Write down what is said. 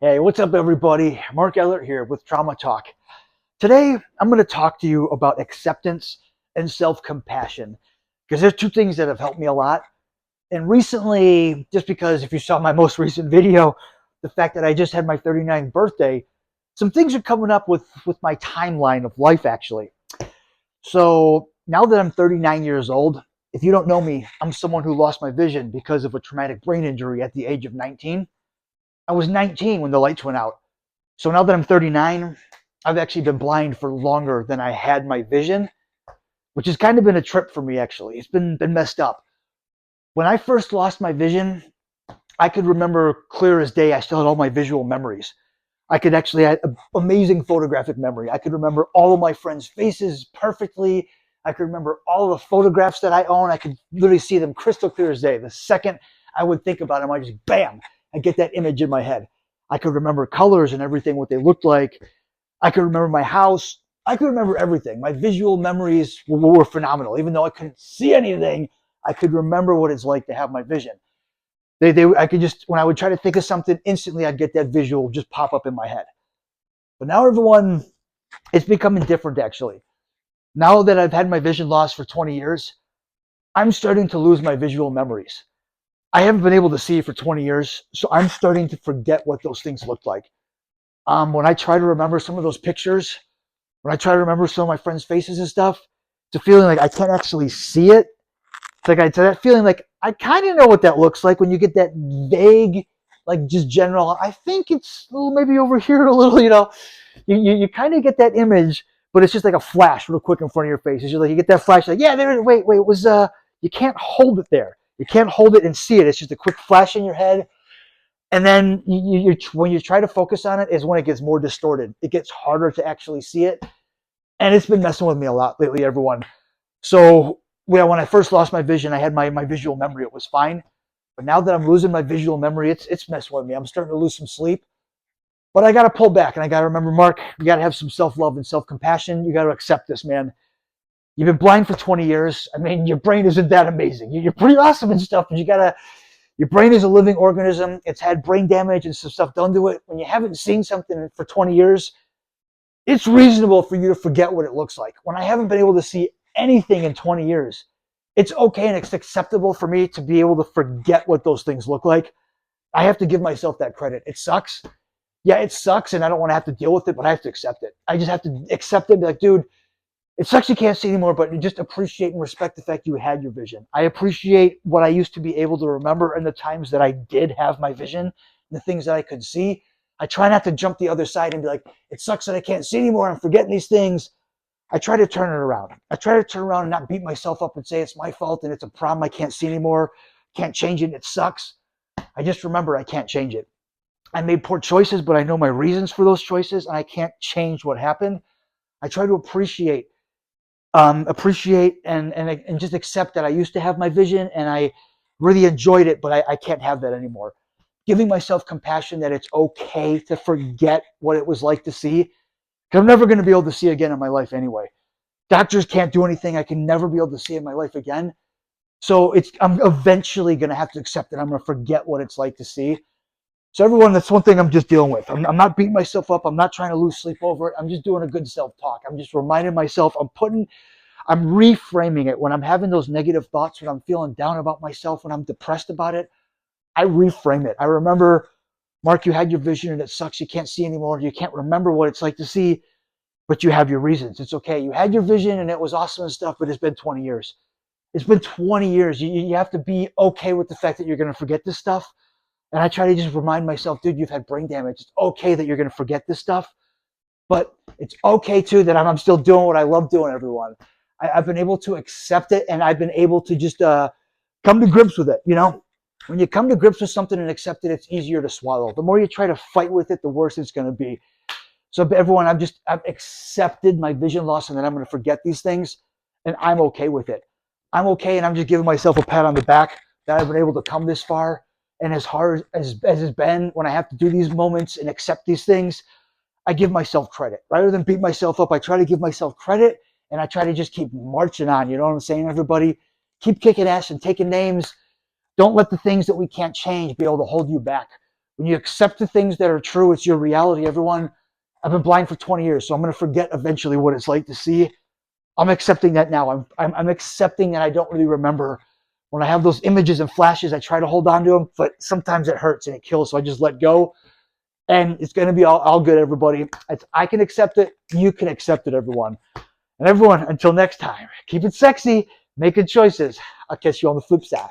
Hey, what's up, everybody? Mark Ellert here with Trauma Talk. Today, I'm going to talk to you about acceptance and self compassion because there's two things that have helped me a lot. And recently, just because if you saw my most recent video, the fact that I just had my 39th birthday, some things are coming up with my timeline of life, actually. So now that I'm 39 years old, if you don't know me, I'm someone who lost my vision because of a traumatic brain injury at the age of 19. I was 19 when the lights went out. So now that I'm 39, I've actually been blind for longer than I had my vision, which has kind of been a trip for me, actually. It's been messed up. When I first lost my vision, I could remember clear as day. I still had all my visual memories. I could actually had amazing photographic memory. I could remember all of my friends' faces perfectly. I could remember all the photographs that I own. I could literally see them crystal clear as day. The second I would think about them, I just bam, I get that image in my head. I could remember colors and everything, what they looked like. I could remember my house. I could remember everything. My visual memories were phenomenal. Even though I couldn't see anything, I could remember what it's like to have my vision. I could just, when I would try to think of something, instantly I'd get that visual just pop up in my head. But now everyone, it's becoming different actually. Now that I've had my vision lost for 20 years, I'm starting to lose my visual memories. I haven't been able to see for 20 years, so I'm starting to forget what those things looked like. When I try to remember some of those pictures, when I try to remember some of my friends' faces and stuff, it's a feeling like I can't actually see it. It's like that feeling like I kind of know what that looks like when you get that vague, like just general. I think it's maybe over here a little, you kind of get that image, but it's just like a flash real quick in front of your face. It's just like you get that flash, like, yeah, there, wait, it was, you can't hold it there. You can't hold it and see it. It's just a quick flash in your head. And then when you try to focus on it is when it gets more distorted. It gets harder to actually see it. And it's been messing with me a lot lately, everyone. So when I first lost my vision, I had my visual memory. It was fine. But now that I'm losing my visual memory, it's messing with me. I'm starting to lose some sleep. But I got to pull back and I got to remember, Mark, you got to have some self-love and self-compassion. You got to accept this, man. You've been blind for 20 years. I mean, your brain isn't that amazing. You're pretty awesome and stuff, but your brain is a living organism. It's had brain damage and some stuff done to it. When you haven't seen something for 20 years, it's reasonable for you to forget what it looks like. When I haven't been able to see anything in 20 years, it's okay and it's acceptable for me to be able to forget what those things look like. I have to give myself that credit. It sucks. Yeah, it sucks, and I don't want to have to deal with it, but I have to accept it. I just have to accept it and be like, dude, it sucks you can't see anymore, but you just appreciate and respect the fact you had your vision. I appreciate what I used to be able to remember and the times that I did have my vision, the things that I could see. I try not to jump the other side and be like, it sucks that I can't see anymore. I'm forgetting these things. I try to turn it around. I try to turn around and not beat myself up and say it's my fault and it's a problem I can't see anymore. Can't change it. It sucks. I just remember I can't change it. I made poor choices, but I know my reasons for those choices and I can't change what happened. I try to appreciate and just accept that I used to have my vision and I really enjoyed it, but I can't have that anymore. Giving myself compassion that it's okay to forget what it was like to see, because I'm never going to be able to see again in my life anyway. Doctors can't do anything. I can never be able to see in my life again. So I'm eventually going to have to accept that I'm going to forget what it's like to see. So everyone, that's one thing I'm just dealing with. I'm not beating myself up. I'm not trying to lose sleep over it. I'm just doing a good self-talk. I'm just reminding myself, I'm reframing it when I'm having those negative thoughts, when I'm feeling down about myself, when I'm depressed about it. I reframe it. I remember, Mark, you had your vision and it sucks. You can't see anymore. You can't remember what it's like to see, but you have your reasons. It's okay. You had your vision and it was awesome and stuff, but it's been 20 years. It's been 20 years. You have to be okay with the fact that you're going to forget this stuff. And I try to just remind myself, dude, you've had brain damage. It's okay that you're going to forget this stuff, but it's okay too that I'm still doing what I love doing, everyone. I've been able to accept it and I've been able to just come to grips with it. When you come to grips with something and accept it, it's easier to swallow. The more you try to fight with it, the worse it's going to be. So everyone, I've accepted my vision loss and then I'm going to forget these things and I'm okay with it. I'm okay and I'm just giving myself a pat on the back that I've been able to come this far. And as hard as it's been when I have to do these moments and accept these things, I give myself credit. Rather than beat myself up, I try to give myself credit and I try to just keep marching on. You know what I'm saying, everybody? Keep kicking ass and taking names. Don't let the things that we can't change be able to hold you back. When you accept the things that are true, it's your reality, everyone. I've been blind for 20 years, so I'm going to forget eventually what it's like to see. I'm accepting that now. I'm accepting that I don't really remember. When I have those images and flashes, I try to hold on to them, but sometimes it hurts and it kills, so I just let go. And it's going to be all good, everybody. I can accept it. You can accept it, everyone. And everyone, until next time, keep it sexy, making choices. I'll catch you on the flip side.